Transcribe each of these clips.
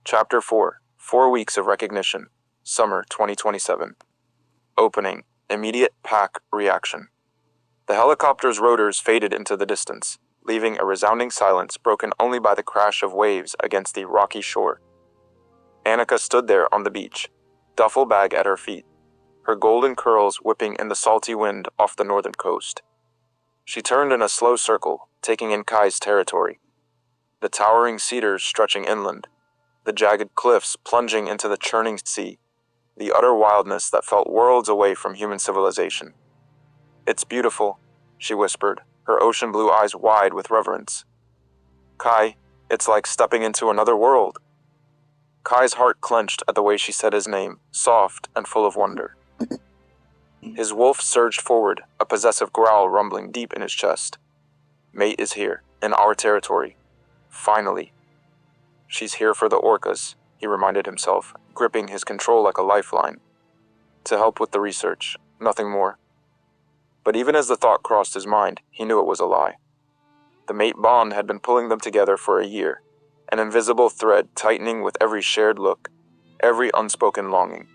Chapter 4. 4 Weeks of Recognition. Summer 2027. Opening. Immediate pack reaction. The helicopter's rotors faded into the distance, leaving a resounding silence broken only by the crash of waves against the rocky shore. Annika stood there on the beach, duffel bag at her feet, her golden curls whipping in the salty wind off the northern coast. She turned in a slow circle, taking in Kai's territory. The towering cedars stretching inland, the jagged cliffs plunging into the churning sea, the utter wildness that felt worlds away from human civilization. "It's beautiful," she whispered, her ocean blue eyes wide with reverence. "Kai, it's like stepping into another world." Kai's heart clenched at the way she said his name, soft and full of wonder. His wolf surged forward, a possessive growl rumbling deep in his chest. "Mate is here, in our territory. Finally." "She's here for the orcas," he reminded himself, gripping his control like a lifeline. "To help with the research, nothing more." But even as the thought crossed his mind, he knew it was a lie. The mate bond had been pulling them together for a year, an invisible thread tightening with every shared look, every unspoken longing.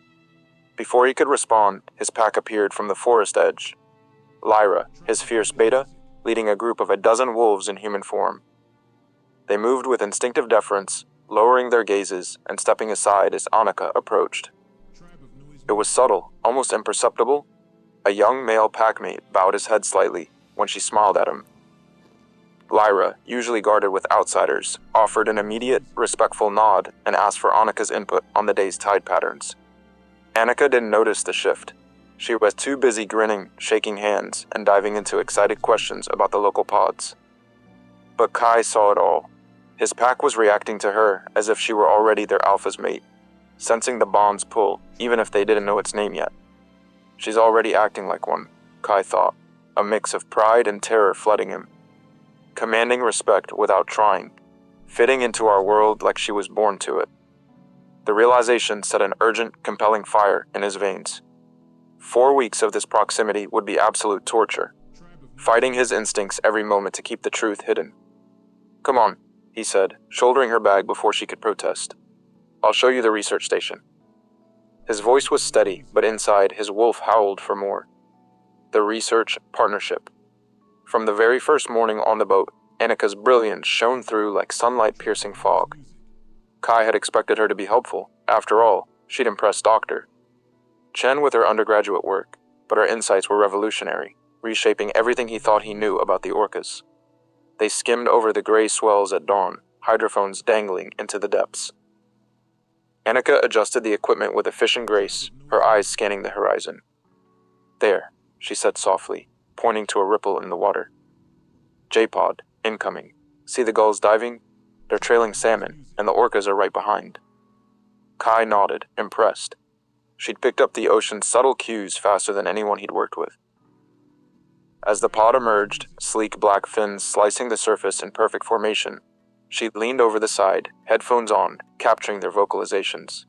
Before he could respond, his pack appeared from the forest edge. Lyra, his fierce beta, leading a group of a dozen wolves in human form. They moved with instinctive deference, lowering their gazes and stepping aside as Annika approached. It was subtle, almost imperceptible. A young male packmate bowed his head slightly when she smiled at him. Lyra, usually guarded with outsiders, offered an immediate, respectful nod and asked for Annika's input on the day's tide patterns. Annika didn't notice the shift. She was too busy grinning, shaking hands, and diving into excited questions about the local pods. But Kai saw it all. His pack was reacting to her as if she were already their alpha's mate, sensing the bond's pull, even if they didn't know its name yet. She's already acting like one, Kai thought, a mix of pride and terror flooding him. Commanding respect without trying, fitting into our world like she was born to it. The realization set an urgent, compelling fire in his veins. 4 weeks of this proximity would be absolute torture, fighting his instincts every moment to keep the truth hidden. "Come on," he said, shouldering her bag before she could protest. "I'll show you the research station." His voice was steady, but inside, his wolf howled for more. The research partnership. From the very first morning on the boat, Annika's brilliance shone through like sunlight-piercing fog. Kai had expected her to be helpful. After all, she'd impressed Doctor Chen with her undergraduate work, but her insights were revolutionary, reshaping everything he thought he knew about the orcas. They skimmed over the gray swells at dawn, hydrophones dangling into the depths. Annika adjusted the equipment with efficient grace, her eyes scanning the horizon. "There," she said softly, pointing to a ripple in the water. "J-pod, incoming. See the gulls diving? They're trailing salmon, and the orcas are right behind." Kai nodded, impressed. She'd picked up the ocean's subtle cues faster than anyone he'd worked with. As the pod emerged, sleek black fins slicing the surface in perfect formation, she leaned over the side, headphones on, capturing their vocalizations.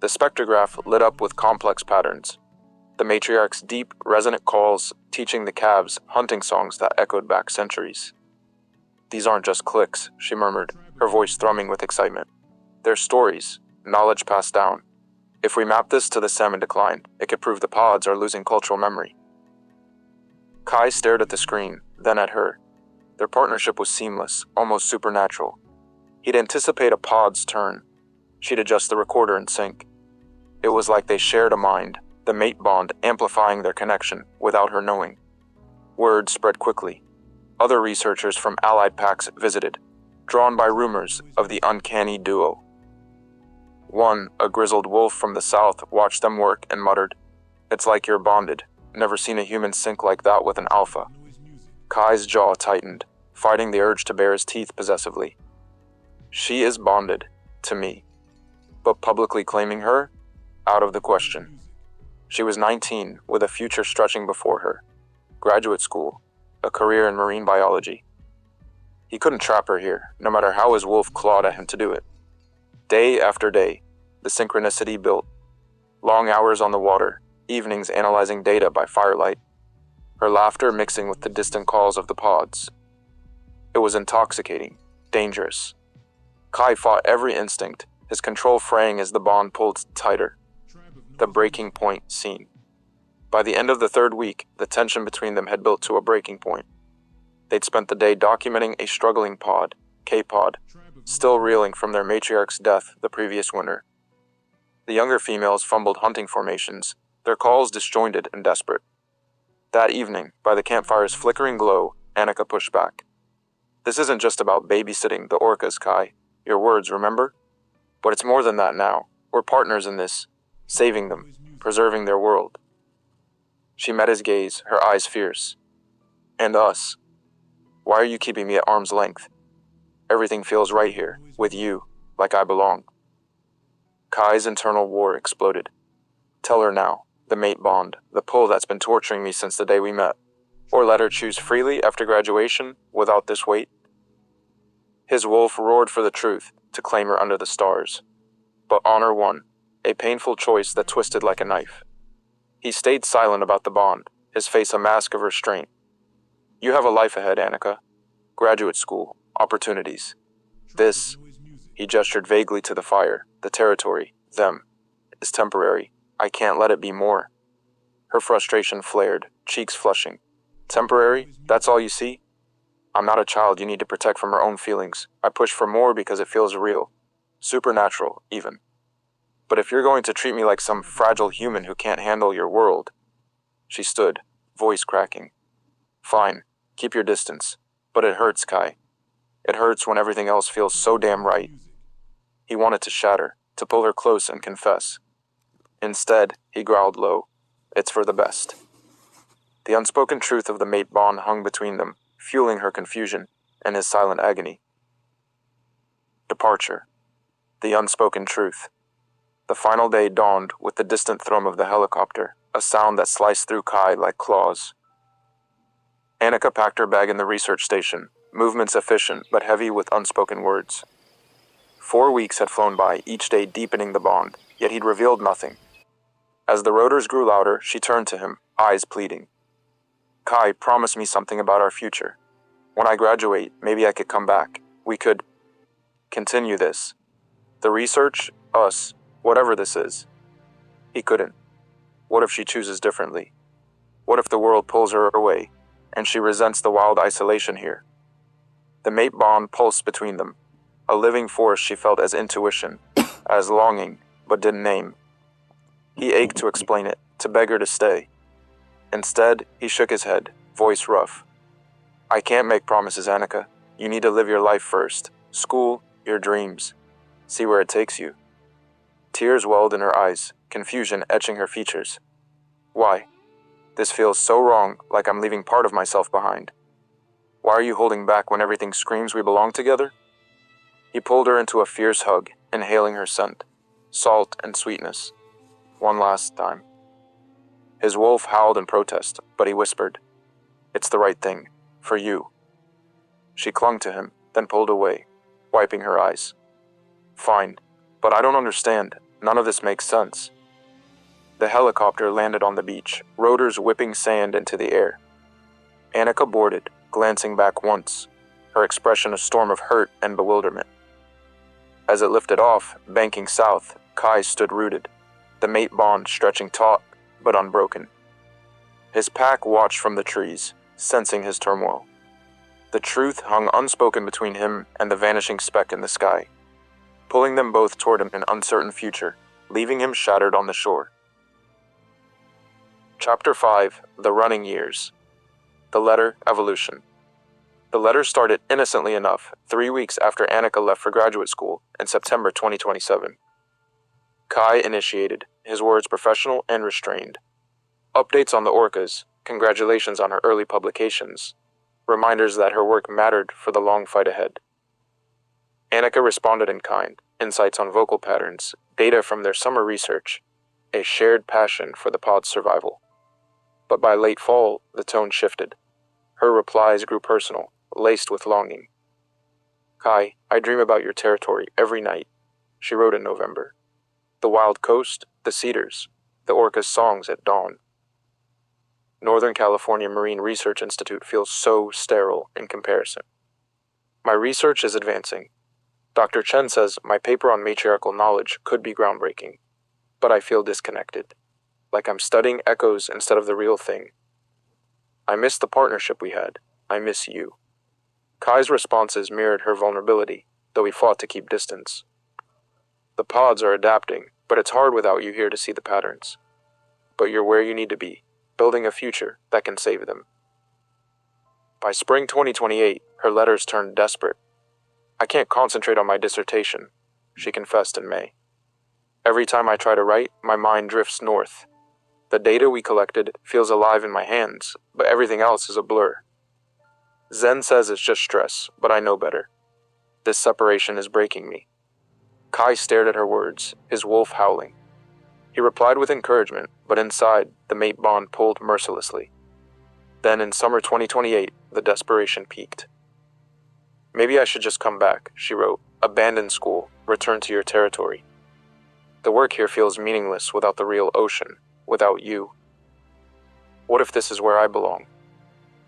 The spectrograph lit up with complex patterns, the matriarch's deep, resonant calls teaching the calves hunting songs that echoed back centuries. "These aren't just clicks," she murmured, her voice thrumming with excitement. "They're stories, knowledge passed down. If we map this to the salmon decline, it could prove the pods are losing cultural memory." Kai stared at the screen, then at her. Their partnership was seamless, almost supernatural. He'd anticipate a pod's turn. She'd adjust the recorder in sync. It was like they shared a mind, the mate bond amplifying their connection without her knowing. Word spread quickly. Other researchers from allied packs visited, drawn by rumors of the uncanny duo. One, a grizzled wolf from the south, watched them work and muttered, "It's like you're bonded. Never seen a human sync like that with an alpha." Kai's jaw tightened, fighting the urge to bare his teeth possessively. "She is bonded, to me. But publicly claiming her? Out of the question." She was 19, with a future stretching before her. Graduate school, a career in marine biology. He couldn't trap her here, no matter how his wolf clawed at him to do it. Day after day, the synchronicity built. Long hours on the water, evenings analyzing data by firelight, her laughter mixing with the distant calls of the pods. It was intoxicating, dangerous. Kai fought every instinct, his control fraying as the bond pulled tighter. The breaking point scene. By the end of the third week, the tension between them had built to a breaking point. They'd spent the day documenting a struggling pod, K-pod, still reeling from their matriarch's death the previous winter. The younger females fumbled hunting formations, their calls disjointed and desperate. That evening, by the campfire's flickering glow, Annika pushed back. This isn't just about babysitting the orcas, Kai. Your words, remember? But it's more than that now. We're partners in this, saving them, preserving their world. She met his gaze, her eyes fierce. And us. Why are you keeping me at arm's length? Everything feels right here, with you, like I belong. Kai's internal war exploded. Tell her now, the mate bond, the pull that's been torturing me since the day we met. Or let her choose freely after graduation, without this weight. His wolf roared for the truth, to claim her under the stars. But honor won, a painful choice that twisted like a knife. He stayed silent about the bond, his face a mask of restraint. You have a life ahead, Annika. Graduate school, opportunities. This, he gestured vaguely to the fire, the territory, them, is temporary. I can't let it be more. Her frustration flared, cheeks flushing. Temporary? That's all you see? I'm not a child you need to protect from her own feelings. I push for more because it feels real. Supernatural, even. But if you're going to treat me like some fragile human who can't handle your world... She stood, voice cracking. Fine, keep your distance. But it hurts, Kai. It hurts when everything else feels so damn right. He wanted to shatter, to pull her close and confess. Instead, he growled low. It's for the best. The unspoken truth of the mate bond hung between them, fueling her confusion and his silent agony. Departure. The unspoken truth. The final day dawned with the distant thrum of the helicopter, a sound that sliced through Kai like claws. Annika packed her bag in the research station, movements efficient but heavy with unspoken words. 4 weeks had flown by, each day deepening the bond, yet he'd revealed nothing. As the rotors grew louder, she turned to him, eyes pleading. Kai, promise me something about our future. When I graduate, maybe I could come back. We could continue this. The research, us, whatever this is. He couldn't. What if she chooses differently? What if the world pulls her away, and she resents the wild isolation here? The mate bond pulsed between them, a living force she felt as intuition, as longing, but didn't name. He ached to explain it, to beg her to stay. Instead, he shook his head, voice rough. I can't make promises, Annika. You need to live your life first. School, your dreams. See where it takes you. Tears welled in her eyes, confusion etching her features. Why? This feels so wrong, like I'm leaving part of myself behind. Why are you holding back when everything screams we belong together? He pulled her into a fierce hug, inhaling her scent, salt and sweetness. One last time. His wolf howled in protest, but he whispered, It's the right thing, for you. She clung to him, then pulled away, wiping her eyes. Fine, but I don't understand. None of this makes sense. The helicopter landed on the beach, rotors whipping sand into the air. Annika boarded, glancing back once, her expression a storm of hurt and bewilderment. As it lifted off, banking south, Kai stood rooted, the mate bond stretching taut but unbroken. His pack watched from the trees, sensing his turmoil. The truth hung unspoken between him and the vanishing speck in the sky, pulling them both toward an uncertain future, leaving him shattered on the shore. Chapter 5, The Running Years. The letter, Evolution. The letter started innocently enough, 3 weeks after Annika left for graduate school in September 2027. Kai initiated, his words professional and restrained. Updates on the orcas, congratulations on her early publications, reminders that her work mattered for the long fight ahead. Annika responded in kind, insights on vocal patterns, data from their summer research, a shared passion for the pod's survival. But by late fall, the tone shifted. Her replies grew personal, laced with longing. Kai, I dream about your territory every night, she wrote in November. The wild coast, the cedars, the orcas' songs at dawn. Northern California Marine Research Institute feels so sterile in comparison. My research is advancing. Dr. Chen says my paper on matriarchal knowledge could be groundbreaking, but I feel disconnected, like I'm studying echoes instead of the real thing. I miss the partnership we had. I miss you. Kai's responses mirrored her vulnerability, though he fought to keep distance. The pods are adapting, but it's hard without you here to see the patterns. But you're where you need to be, building a future that can save them. By spring 2028, her letters turned desperate. I can't concentrate on my dissertation, she confessed in May. Every time I try to write, my mind drifts north. The data we collected feels alive in my hands, but everything else is a blur. Zen says it's just stress, but I know better. This separation is breaking me. Kai stared at her words, his wolf howling. He replied with encouragement, but inside, the mate bond pulled mercilessly. Then in summer 2028, the desperation peaked. Maybe I should just come back, she wrote. Abandon school, return to your territory. The work here feels meaningless without the real ocean, without you. What if this is where I belong?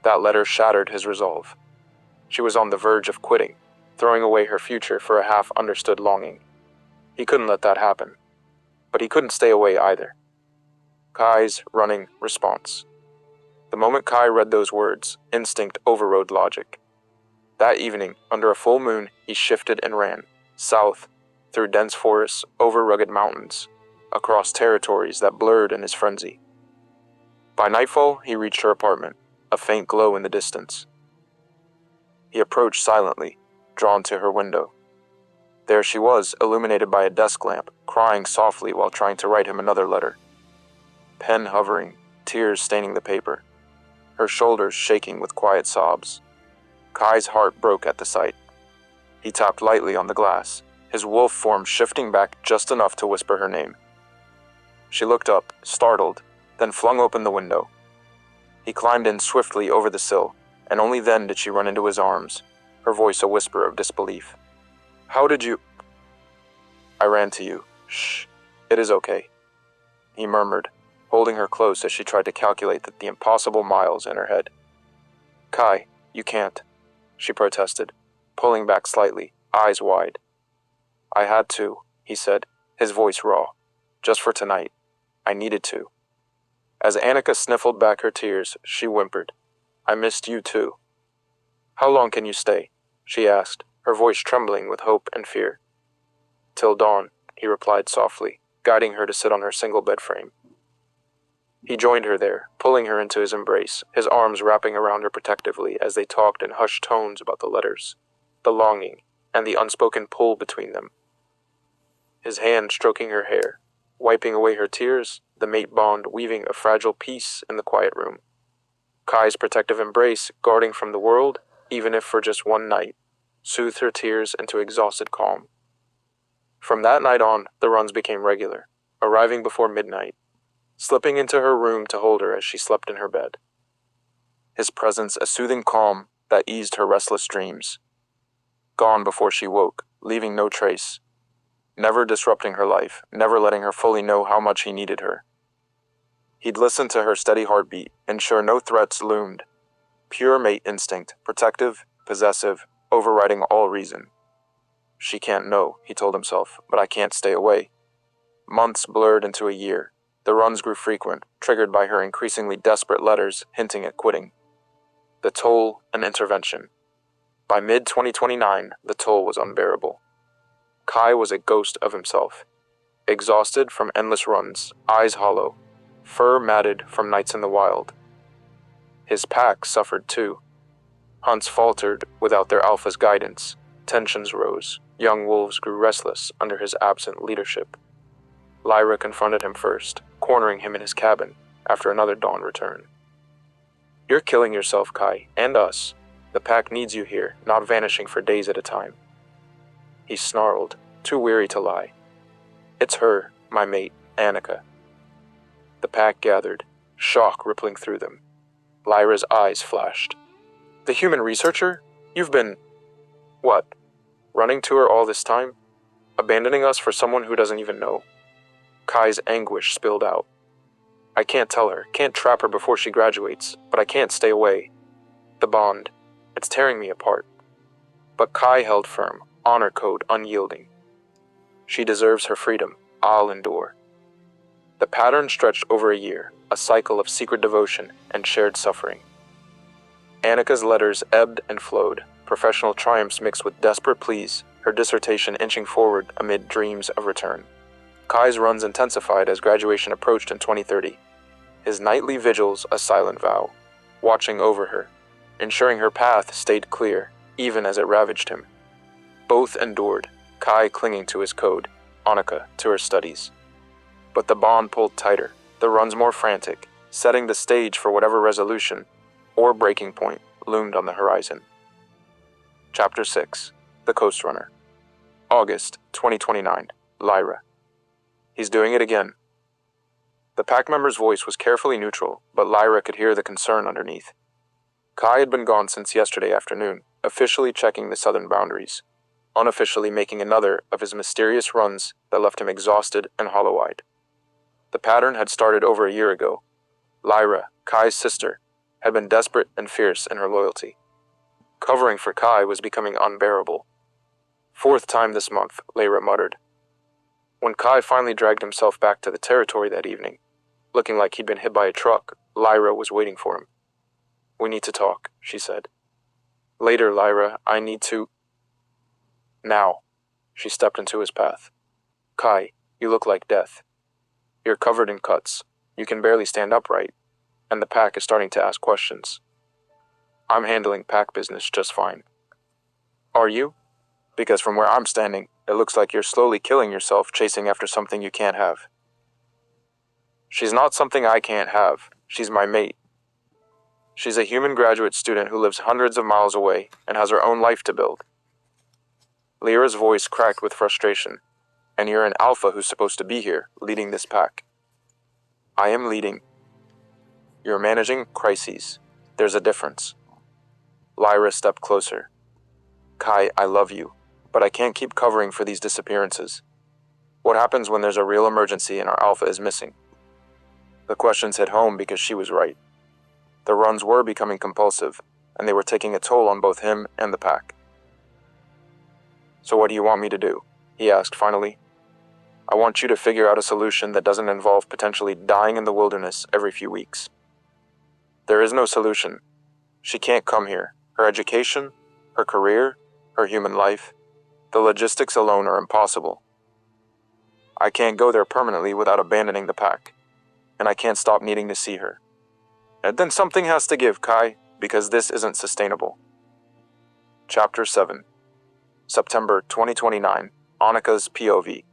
That letter shattered his resolve. She was on the verge of quitting, throwing away her future for a half-understood longing. He couldn't let that happen. But he couldn't stay away either. Kai's running response. The moment Kai read those words, instinct overrode logic. That evening, under a full moon, he shifted and ran, south, through dense forests, over rugged mountains, across territories that blurred in his frenzy. By nightfall, he reached her apartment, a faint glow in the distance. He approached silently, drawn to her window. There she was, illuminated by a desk lamp, crying softly while trying to write him another letter. Pen hovering, tears staining the paper, her shoulders shaking with quiet sobs. Kai's heart broke at the sight. He tapped lightly on the glass, his wolf form shifting back just enough to whisper her name. She looked up, startled, then flung open the window. He climbed in swiftly over the sill, and only then did she run into his arms, her voice a whisper of disbelief. How did you... I ran to you. Shh, it is okay, he murmured, holding her close as she tried to calculate the impossible miles in her head. Kai, you can't, she protested, pulling back slightly, eyes wide. I had to, he said, his voice raw. Just for tonight. I needed to. As Annika sniffled back her tears, she whimpered. I missed you too. How long can you stay? She asked, her voice trembling with hope and fear. Till dawn, he replied softly, guiding her to sit on her single bed frame. He joined her there, pulling her into his embrace, his arms wrapping around her protectively as they talked in hushed tones about the letters, the longing, and the unspoken pull between them. His hand stroking her hair, wiping away her tears, the mate bond weaving a fragile peace in the quiet room. Kai's protective embrace, guarding from the world, even if for just one night, soothed her tears into exhausted calm. From that night on, the runs became regular, arriving before midnight, slipping into her room to hold her as she slept in her bed. His presence a soothing calm that eased her restless dreams. Gone before she woke, leaving no trace, never disrupting her life, never letting her fully know how much he needed her. He'd listen to her steady heartbeat, ensure no threats loomed. Pure mate instinct, protective, possessive, overriding all reason. She can't know, he told himself, but I can't stay away. Months blurred into a year. The runs grew frequent, triggered by her increasingly desperate letters hinting at quitting. The toll, an intervention. By mid-2029, the toll was unbearable. Kai was a ghost of himself. Exhausted from endless runs, eyes hollow, fur matted from nights in the wild. His pack suffered too. Hunts faltered without their alpha's guidance. Tensions rose. Young wolves grew restless under his absent leadership. Lyra confronted him first, cornering him in his cabin after another dawn return. You're killing yourself, Kai, and us. The pack needs you here, not vanishing for days at a time. He snarled, too weary to lie. It's her, my mate, Annika. The pack gathered, shock rippling through them. Lyra's eyes flashed. The human researcher? You've been... what? Running to her all this time? Abandoning us for someone who doesn't even know? Kai's anguish spilled out. I can't tell her, can't trap her before she graduates, but I can't stay away. The bond, it's tearing me apart. But Kai held firm, honor code unyielding. She deserves her freedom. I'll endure. The pattern stretched over a year, a cycle of secret devotion and shared suffering. Annika's letters ebbed and flowed, professional triumphs mixed with desperate pleas, her dissertation inching forward amid dreams of return. Kai's runs intensified as graduation approached in 2030. His nightly vigils a silent vow, watching over her, ensuring her path stayed clear, even as it ravaged him. Both endured, Kai clinging to his code, Annika to her studies. But the bond pulled tighter, the runs more frantic, setting the stage for whatever resolution or breaking point loomed on the horizon. Chapter 6. The Coast Runner. August 2029. Lyra. He's doing it again. The pack member's voice was carefully neutral, but Lyra could hear the concern underneath. Kai had been gone since yesterday afternoon, officially checking the southern boundaries, unofficially making another of his mysterious runs that left him exhausted and hollow-eyed. The pattern had started over a year ago. Lyra, Kai's sister, had been desperate and fierce in her loyalty. Covering for Kai was becoming unbearable. Fourth time this month, Lyra muttered. When Kai finally dragged himself back to the territory that evening, looking like he'd been hit by a truck, Lyra was waiting for him. We need to talk, she said. Later, Lyra, I need to... Now. She stepped into his path. Kai, you look like death. You're covered in cuts. You can barely stand upright. And the pack is starting to ask questions. I'm handling pack business just fine. Are you? Because from where I'm standing, it looks like you're slowly killing yourself chasing after something you can't have. She's not something I can't have. She's my mate. She's a human graduate student who lives hundreds of miles away and has her own life to build. Lyra's voice cracked with frustration. And you're an alpha who's supposed to be here, leading this pack. I am leading. You're managing crises. There's a difference. Lyra stepped closer. Kai, I love you, but I can't keep covering for these disappearances. What happens when there's a real emergency and our alpha is missing? The questions hit home because she was right. The runs were becoming compulsive, and they were taking a toll on both him and the pack. So what do you want me to do? He asked finally. I want you to figure out a solution that doesn't involve potentially dying in the wilderness every few weeks. There is no solution. She can't come here. Her education, her career, her human life, the logistics alone are impossible. I can't go there permanently without abandoning the pack, and I can't stop needing to see her. And then something has to give, Kai, because this isn't sustainable. Chapter 7. September 2029. Annika's POV.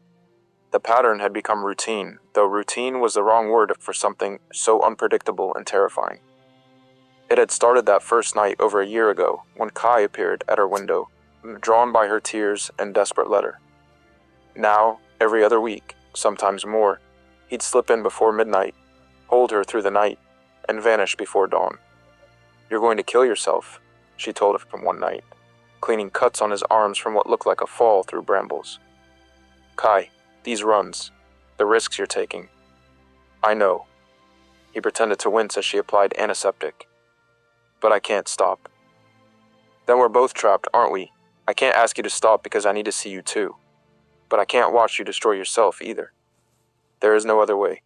The pattern had become routine, though routine was the wrong word for something so unpredictable and terrifying. It had started that first night over a year ago when Kai appeared at her window, drawn by her tears and desperate letter. Now, every other week, sometimes more, he'd slip in before midnight, hold her through the night, and vanish before dawn. You're going to kill yourself, she told him one night, cleaning cuts on his arms from what looked like a fall through brambles. Kai, these runs, the risks you're taking. I know. He pretended to wince as she applied antiseptic. But I can't stop. Then we're both trapped, aren't we? I can't ask you to stop because I need to see you too. But I can't watch you destroy yourself either. There is no other way.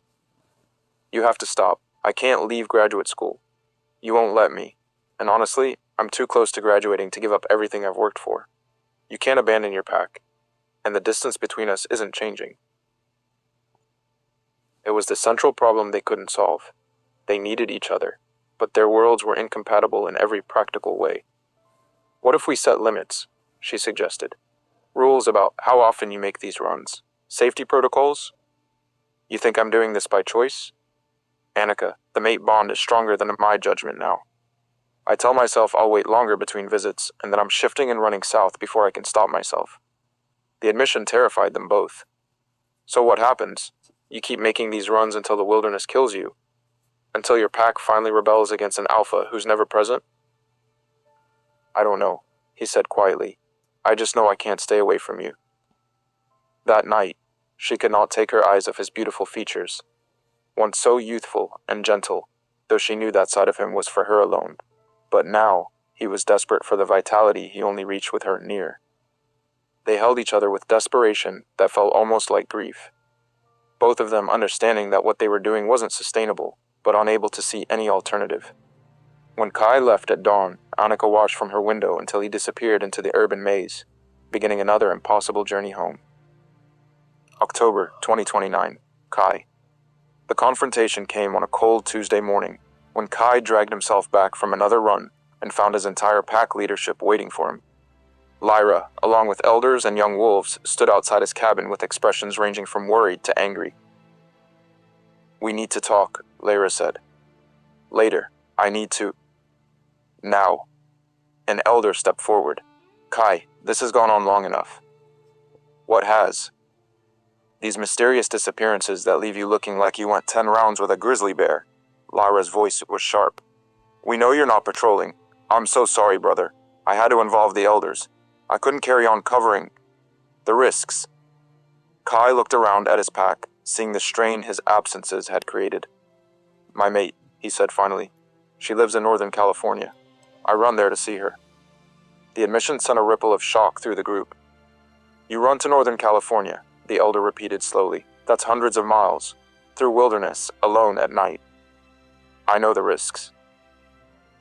You have to stop. I can't leave graduate school. You won't let me. And honestly, I'm too close to graduating to give up everything I've worked for. You can't abandon your pack. And the distance between us isn't changing. It was the central problem they couldn't solve. They needed each other, but their worlds were incompatible in every practical way. What if we set limits? She suggested. Rules about how often you make these runs. Safety protocols? You think I'm doing this by choice? Annika, the mate bond is stronger than my judgment now. I tell myself I'll wait longer between visits and that I'm shifting and running south before I can stop myself. The admission terrified them both. So what happens? You keep making these runs until the wilderness kills you? Until your pack finally rebels against an alpha who's never present? I don't know, he said quietly. I just know I can't stay away from you. That night, she could not take her eyes off his beautiful features. Once so youthful and gentle, though she knew that side of him was for her alone. But now, he was desperate for the vitality he only reached with her near. They held each other with desperation that felt almost like grief, both of them understanding that what they were doing wasn't sustainable, but unable to see any alternative. When Kai left at dawn, Annika watched from her window until he disappeared into the urban maze, beginning another impossible journey home. October 2029. Kai. The confrontation came on a cold Tuesday morning, when Kai dragged himself back from another run and found his entire pack leadership waiting for him. Lyra, along with elders and young wolves, stood outside his cabin with expressions ranging from worried to angry. "We need to talk," Lyra said. "Later. I need to." "Now." An elder stepped forward. "Kai, this has gone on long enough." "What has?" "These mysterious disappearances that leave you looking like you went 10 rounds with a grizzly bear." Lyra's voice was sharp. "We know you're not patrolling. I'm so sorry, brother. I had to involve the elders. I couldn't carry on covering the risks." Kai looked around at his pack, seeing the strain his absences had created. "My mate," he said finally. "She lives in Northern California. I run there to see her." The admission sent a ripple of shock through the group. "You run to Northern California," the elder repeated slowly. "That's hundreds of miles, through wilderness, alone at night." "I know the risks."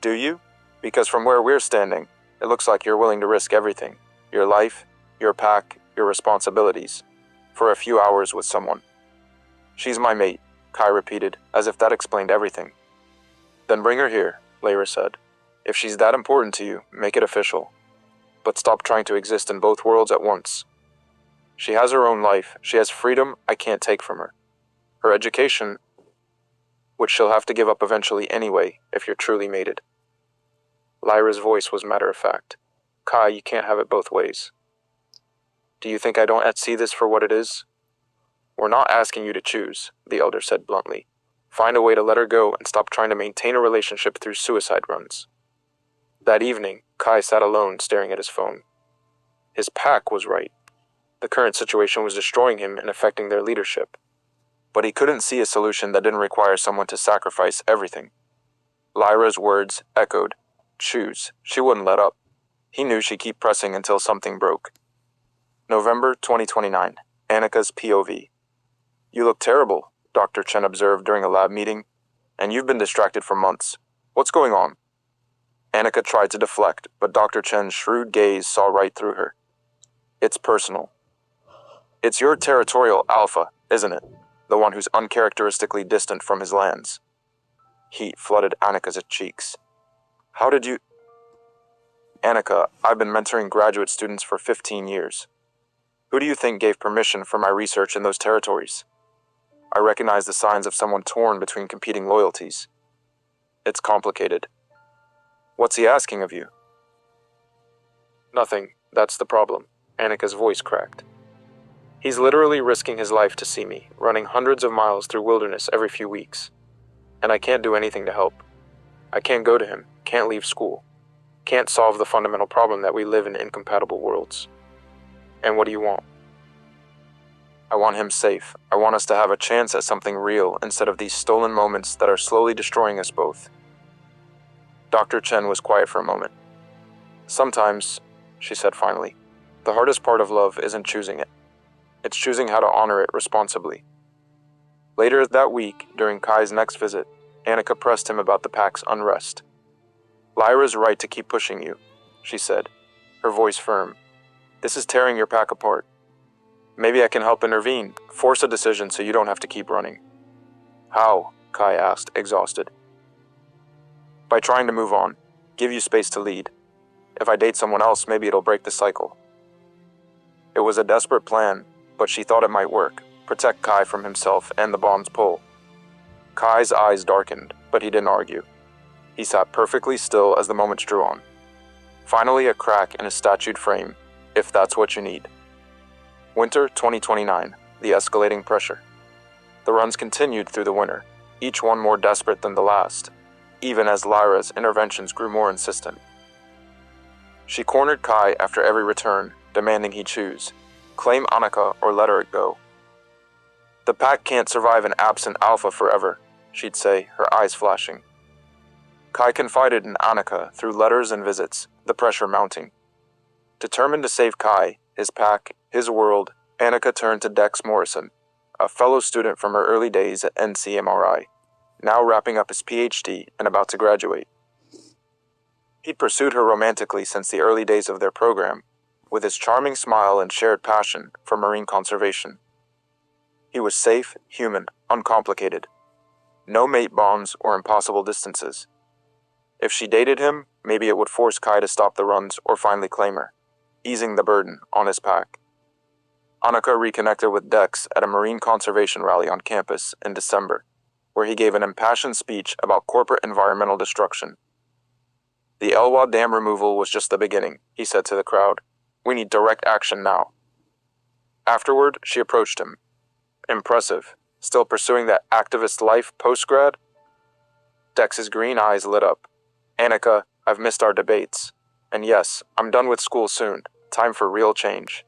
"Do you? Because from where we're standing, it looks like you're willing to risk everything. Your life, your pack, your responsibilities, for a few hours with someone." "She's my mate," Kai repeated, as if that explained everything. "Then bring her here," Lyra said. "If she's that important to you, make it official. But stop trying to exist in both worlds at once. She has her own life. She has freedom I can't take from her. Her education, which she'll have to give up eventually anyway, if you're truly mated." Lyra's voice was matter-of-fact. "Kai, you can't have it both ways." "Do you think I don't see this for what it is?" "We're not asking you to choose," the elder said bluntly. "Find a way to let her go and stop trying to maintain a relationship through suicide runs." That evening, Kai sat alone staring at his phone. His pack was right. The current situation was destroying him and affecting their leadership. But he couldn't see a solution that didn't require someone to sacrifice everything. Lyra's words echoed. Choose. She wouldn't let up. He knew she'd keep pressing until something broke. November 2029. Annika's POV. "You look terrible," Dr. Chen observed during a lab meeting. "And you've been distracted for months. What's going on?" Annika tried to deflect, but Dr. Chen's shrewd gaze saw right through her. "It's personal. It's your territorial alpha, isn't it? The one who's uncharacteristically distant from his lands." Heat flooded Annika's cheeks. "How did you—" "Annika, I've been mentoring graduate students for 15 years. Who do you think gave permission for my research in those territories? I recognize the signs of someone torn between competing loyalties. It's complicated." "What's he asking of you?" "Nothing. That's the problem." Annika's voice cracked. "He's literally risking his life to see me, running hundreds of miles through wilderness every few weeks. And I can't do anything to help. I can't go to him, can't leave school, can't solve the fundamental problem that we live in incompatible worlds. And what do you want?" "I want him safe. I want us to have a chance at something real instead of these stolen moments that are slowly destroying us both." Dr. Chen was quiet for a moment. "Sometimes," she said finally, "the hardest part of love isn't choosing it. It's choosing how to honor it responsibly." Later that week, during Kai's next visit, Annika pressed him about the pack's unrest. "Lyra's right to keep pushing you," she said, her voice firm. "This is tearing your pack apart. Maybe I can help intervene, force a decision so you don't have to keep running." "How?" Kai asked, exhausted. "By trying to move on, give you space to lead. If I date someone else, maybe it'll break the cycle." It was a desperate plan, but she thought it might work, protect Kai from himself and the bond's pull. Kai's eyes darkened, but he didn't argue. He sat perfectly still as the moments drew on. Finally, a crack in his statued frame, if that's what you need. Winter 2029, the escalating pressure. The runs continued through the winter, each one more desperate than the last, even as Lyra's interventions grew more insistent. She cornered Kai after every return, demanding he choose, claim Annika or let her go. "The pack can't survive an absent alpha forever," she'd say, her eyes flashing. Kai confided in Annika through letters and visits, the pressure mounting. Determined to save Kai, His pack, his world, Annika turned to Dex Morrison, a fellow student from her early days at NCMRI, now wrapping up his PhD and about to graduate. He'd pursued her romantically since the early days of their program, with his charming smile and shared passion for marine conservation. He was safe, human, uncomplicated. No mate bonds or impossible distances. If she dated him, maybe it would force Kai to stop the runs or finally claim her, easing the burden on his pack. Annika reconnected with Dex at a marine conservation rally on campus in December, where he gave an impassioned speech about corporate environmental destruction. The Elwha Dam removal was just the beginning, he said to the crowd. We need direct action now. Afterward, she approached him. Impressive. Still pursuing that activist life post-grad? Dex's green eyes lit up. Annika, I've missed our debates. And yes, I'm done with school soon. Time for real change.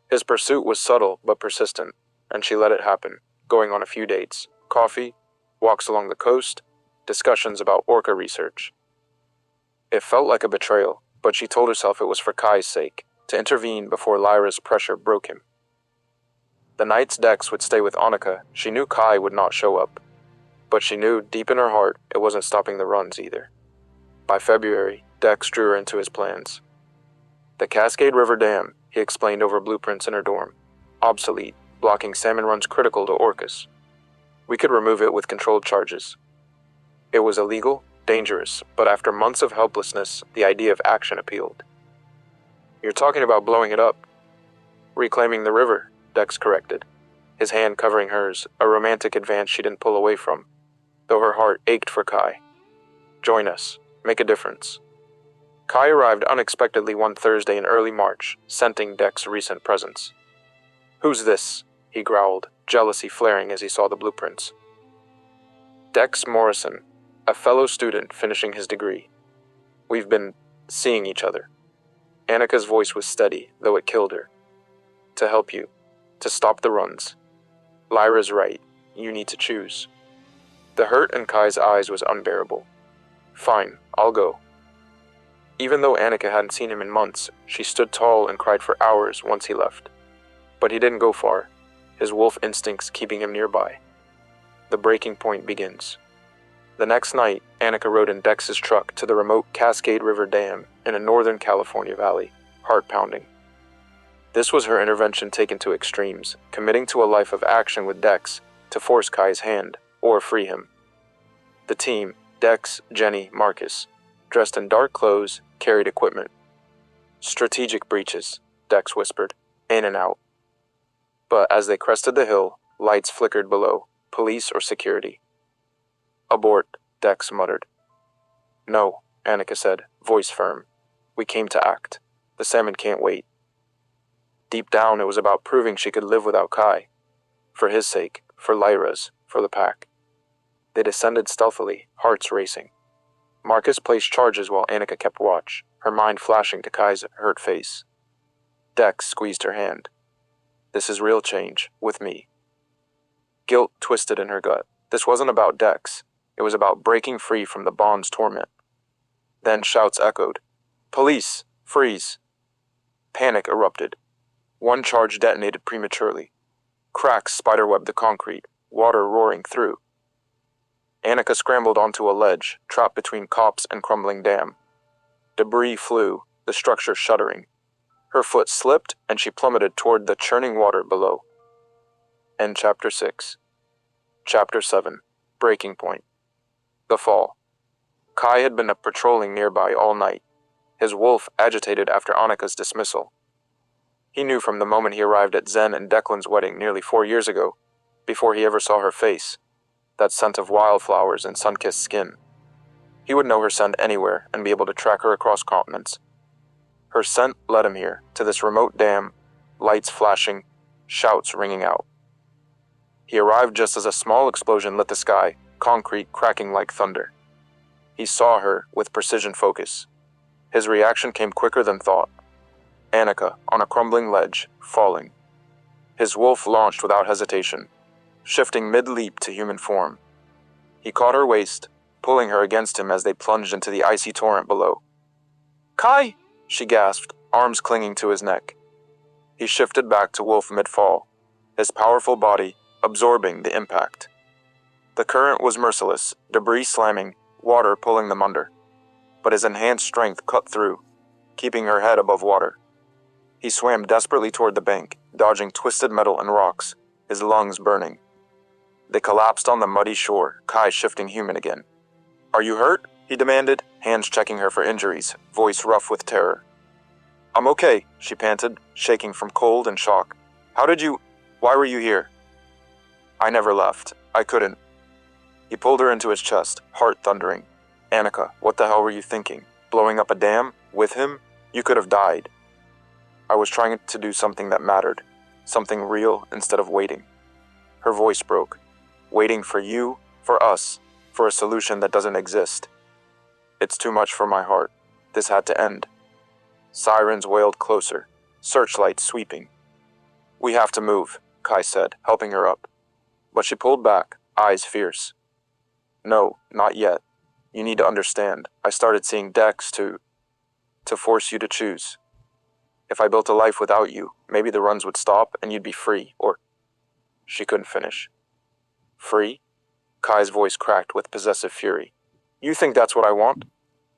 His pursuit was subtle but persistent, and she let it happen, going on a few dates, coffee, walks along the coast, discussions about orca research. It felt like a betrayal, but she told herself it was for Kai's sake, to intervene before Lyra's pressure broke him. The nights Dex would stay with Annika, she knew Kai would not show up, but she knew deep in her heart it wasn't stopping the runs either. By February, Dex drew her into his plans. The Cascade River Dam, he explained over blueprints in her dorm, obsolete, blocking salmon runs critical to orcas. We could remove it with controlled charges. It was illegal, dangerous, but after months of helplessness, the idea of action appealed. You're talking about blowing it up. Reclaiming the river, Dex corrected, his hand covering hers, a romantic advance she didn't pull away from, though her heart ached for Kai. Join us. Make a difference. Kai arrived unexpectedly one Thursday in early March, scenting Dex's recent presence. Who's this? He growled, jealousy flaring as he saw the blueprints. Dex Morrison, a fellow student finishing his degree. We've been seeing each other. Annika's voice was steady, though it killed her. To help you. To stop the runs. Lyra's right. You need to choose. The hurt in Kai's eyes was unbearable. Fine, I'll go. Even though Annika hadn't seen him in months, she stood tall and cried for hours once he left. But he didn't go far, his wolf instincts keeping him nearby. The breaking point begins. The next night, Annika rode in Dex's truck to the remote Cascade River Dam in a northern California valley, heart-pounding. This was her intervention taken to extremes, committing to a life of action with Dex to force Kai's hand, or free him. The team, Dex, Jenny, Marcus, dressed in dark clothes, carried equipment. Strategic breaches, Dex whispered, in and out. But as they crested the hill, lights flickered below, police or security. Abort, Dex muttered. No, Annika said, voice firm. We came to act. The salmon can't wait. Deep down, it was about proving she could live without Kai. For his sake, for Lyra's, for the pack. They descended stealthily, hearts racing. Marcus placed charges while Annika kept watch, her mind flashing to Kai's hurt face. Dex squeezed her hand. This is real change, with me. Guilt twisted in her gut. This wasn't about Dex. It was about breaking free from the bond's torment. Then shouts echoed. Police! Freeze! Panic erupted. One charge detonated prematurely. Cracks spiderwebbed the concrete, water roaring through. Annika scrambled onto a ledge, trapped between cops and crumbling dam. Debris flew, the structure shuddering. Her foot slipped, and she plummeted toward the churning water below. End Chapter 6. Chapter 7. Breaking Point. The Fall. Kai had been patrolling nearby all night, his wolf agitated after Annika's dismissal. He knew from the moment he arrived at Zen and Declan's wedding nearly 4 years ago, before he ever saw her face, that scent of wildflowers and sun-kissed skin. He would know her scent anywhere and be able to track her across continents. Her scent led him here, to this remote dam, lights flashing, shouts ringing out. He arrived just as a small explosion lit the sky, concrete cracking like thunder. He saw her with precision focus. His reaction came quicker than thought. Annika, on a crumbling ledge, falling. His wolf launched without hesitation, shifting mid-leap to human form. He caught her waist, pulling her against him as they plunged into the icy torrent below. Kai! She gasped, arms clinging to his neck. He shifted back to Wolf mid-fall, his powerful body absorbing the impact. The current was merciless, debris slamming, water pulling them under. But his enhanced strength cut through, keeping her head above water. He swam desperately toward the bank, dodging twisted metal and rocks, his lungs burning. They collapsed on the muddy shore, Kai shifting human again. "Are you hurt?" he demanded, hands checking her for injuries, voice rough with terror. "I'm okay," she panted, shaking from cold and shock. Why were you here?" "I never left. I couldn't." He pulled her into his chest, heart thundering. "Annika, what the hell were you thinking? Blowing up a dam? With him? You could have died." "I was trying to do something that mattered. Something real instead of waiting." Her voice broke. "Waiting for you, for us, for a solution that doesn't exist. It's too much for my heart. This had to end." Sirens wailed closer, searchlights sweeping. "We have to move," Kai said, helping her up. But she pulled back, eyes fierce. "No, not yet. You need to understand. I started seeing decks to force you to choose. If I built a life without you, maybe the runs would stop and you'd be free, or..." She couldn't finish. "Free?" Kai's voice cracked with possessive fury. "You think that's what I want?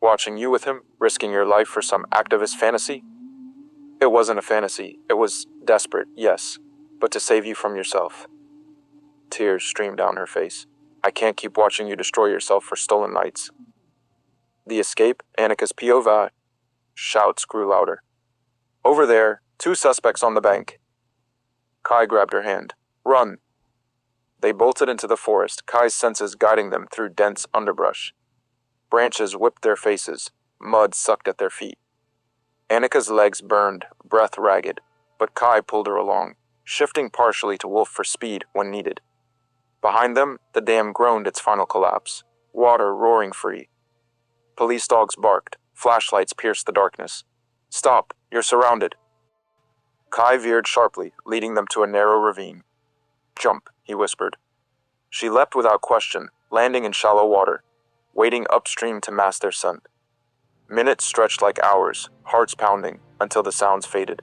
Watching you with him, risking your life for some activist fantasy?" "It wasn't a fantasy. It was desperate, yes, but to save you from yourself." Tears streamed down her face. "I can't keep watching you destroy yourself for stolen nights." "The escape, Annika's POV." Shouts grew louder. "Over there, 2 suspects on the bank." Kai grabbed her hand. "Run." They bolted into the forest, Kai's senses guiding them through dense underbrush. Branches whipped their faces, mud sucked at their feet. Annika's legs burned, breath ragged, but Kai pulled her along, shifting partially to Wolf for speed when needed. Behind them, the dam groaned its final collapse, water roaring free. Police dogs barked, flashlights pierced the darkness. "Stop, you're surrounded." Kai veered sharply, leading them to a narrow ravine. "Jump," he whispered. She leapt without question, landing in shallow water, wading upstream to mask their scent. Minutes stretched like hours, hearts pounding, until the sounds faded.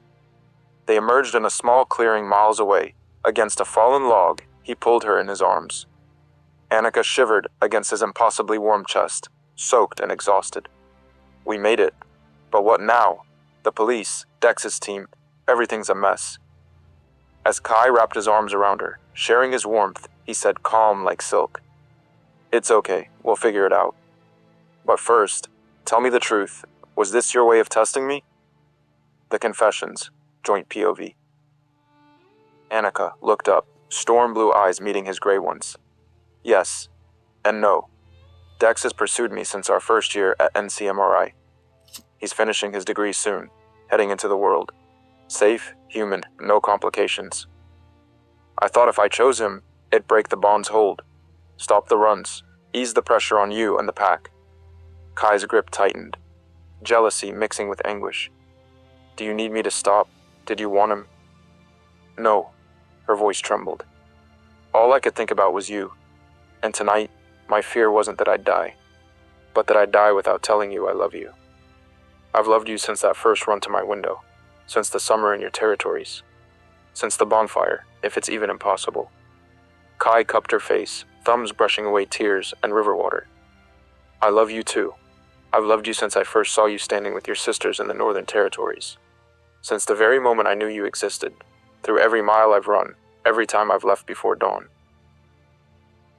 They emerged in a small clearing miles away. Against a fallen log, he pulled her in his arms. Annika shivered against his impossibly warm chest, soaked and exhausted. "We made it. But what now? The police, Dex's team, everything's a mess." As Kai wrapped his arms around her, sharing his warmth, he said calm like silk. "It's okay, we'll figure it out. But first, tell me the truth. Was this your way of testing me?" The confessions, joint POV. Annika looked up, storm blue eyes meeting his gray ones. "Yes, and no. Dex has pursued me since our first year at NCMRI. He's finishing his degree soon, heading into the world. Safe, human, no complications. I thought if I chose him, it'd break the bond's hold, stop the runs, ease the pressure on you and the pack." Kai's grip tightened, jealousy mixing with anguish. "Do you need me to stop? Did you want him?" "No." Her voice trembled. "All I could think about was you. And tonight, my fear wasn't that I'd die, but that I'd die without telling you I love you. I've loved you since that first run to my window, since the summer in your territories, since the bonfire, if it's even impossible." Kai cupped her face, thumbs brushing away tears and river water. "I love you too. I've loved you since I first saw you standing with your sisters in the Northern Territories. Since the very moment I knew you existed, through every mile I've run, every time I've left before dawn.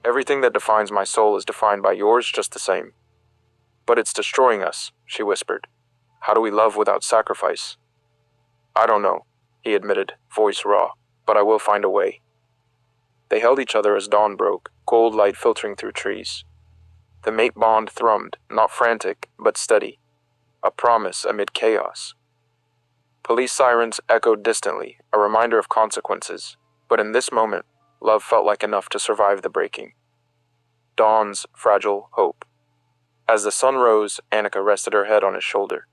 Everything that defines my soul is defined by yours just the same. But it's destroying us," she whispered. "How do we love without sacrifice?" "I don't know," he admitted, voice raw, "but I will find a way." They held each other as dawn broke, gold light filtering through trees. The mate bond thrummed, not frantic, but steady, a promise amid chaos. Police sirens echoed distantly, a reminder of consequences, but in this moment, love felt like enough to survive the breaking. Dawn's fragile hope. As the sun rose, Annika rested her head on his shoulder.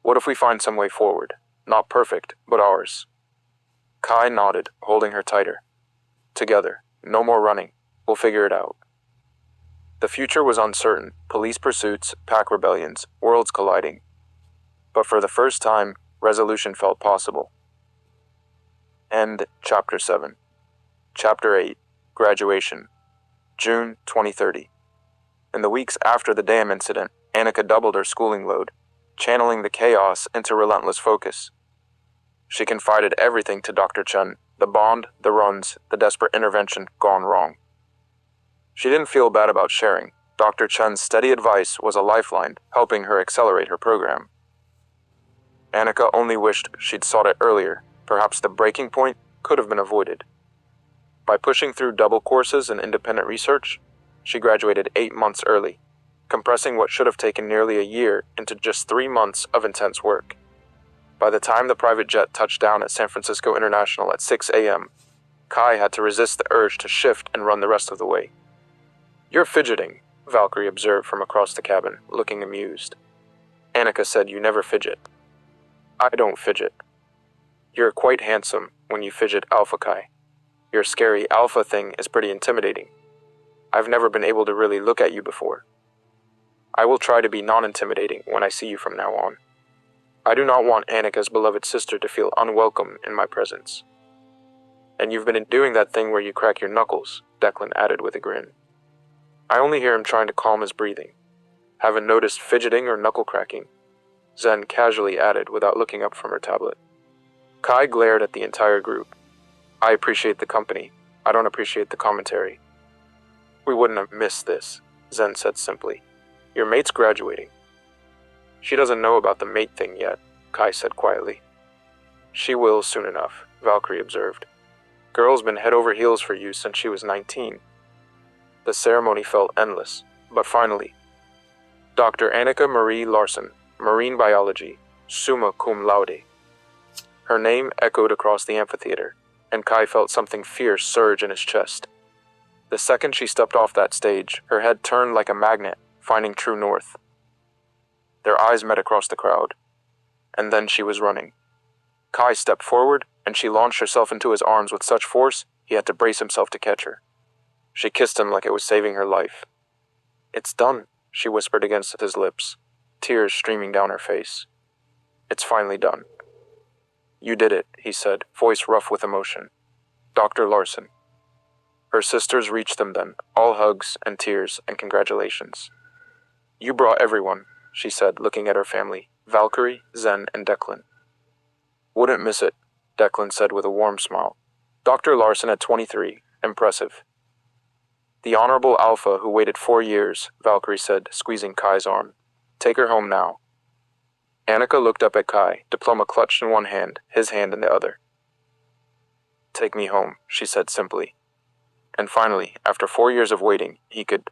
"What if we find some way forward? Not perfect, but ours." Kai nodded, holding her tighter. "Together, no more running. We'll figure it out." The future was uncertain, police pursuits, pack rebellions, worlds colliding. But for the first time, resolution felt possible. End Chapter 7. Chapter 8. Graduation. June 2030. In the weeks after the dam incident, Annika doubled her schooling load, channeling the chaos into relentless focus. She confided everything to Dr. Chen, the bond, the runs, the desperate intervention gone wrong. She didn't feel bad about sharing. Dr. Chen's steady advice was a lifeline, helping her accelerate her program. Annika only wished she'd sought it earlier. Perhaps the breaking point could have been avoided. By pushing through double courses and independent research, she graduated 8 months early, compressing what should have taken nearly a year into just 3 months of intense work. By the time the private jet touched down at San Francisco International at 6 a.m., Kai had to resist the urge to shift and run the rest of the way. "You're fidgeting," Valkyrie observed from across the cabin, looking amused. Annika said, "You never fidget." "I don't fidget." "You're quite handsome when you fidget, Alpha Kai. Your scary alpha thing is pretty intimidating. I've never been able to really look at you before. I will try to be non-intimidating when I see you from now on. I do not want Annika's beloved sister to feel unwelcome in my presence." "And you've been doing that thing where you crack your knuckles," Declan added with a grin. "I only hear him trying to calm his breathing. Haven't noticed fidgeting or knuckle cracking," Zen casually added without looking up from her tablet. Kai glared at the entire group. "I appreciate the company. I don't appreciate the commentary." "We wouldn't have missed this," Zen said simply. "Your mate's graduating." "She doesn't know about the mate thing yet," Kai said quietly. "She will soon enough," Valkyrie observed. "Girl's been head over heels for you since she was 19. The ceremony felt endless, but finally, Dr. Annika Marie Larson, Marine Biology, summa cum laude. Her name echoed across the amphitheater, and Kai felt something fierce surge in his chest. The second she stepped off that stage, her head turned like a magnet, finding true north. Their eyes met across the crowd, and then she was running. Kai stepped forward, and she launched herself into his arms with such force he had to brace himself to catch her. She kissed him like it was saving her life. "It's done," she whispered against his lips, tears streaming down her face. "It's finally done." "You did it," he said, voice rough with emotion. "Dr. Larson." Her sisters reached them then, all hugs and tears and congratulations. "You brought everyone," she said, looking at her family, Valkyrie, Zen, and Declan. "Wouldn't miss it," Declan said with a warm smile. Dr. Larson at 23, impressive. "The Honorable Alpha who waited 4 years," Valkyrie said, squeezing Kai's arm. "Take her home now." Annika looked up at Kai, diploma clutched in one hand, his hand in the other. "Take me home," she said simply. And finally, after 4 years of waiting, he could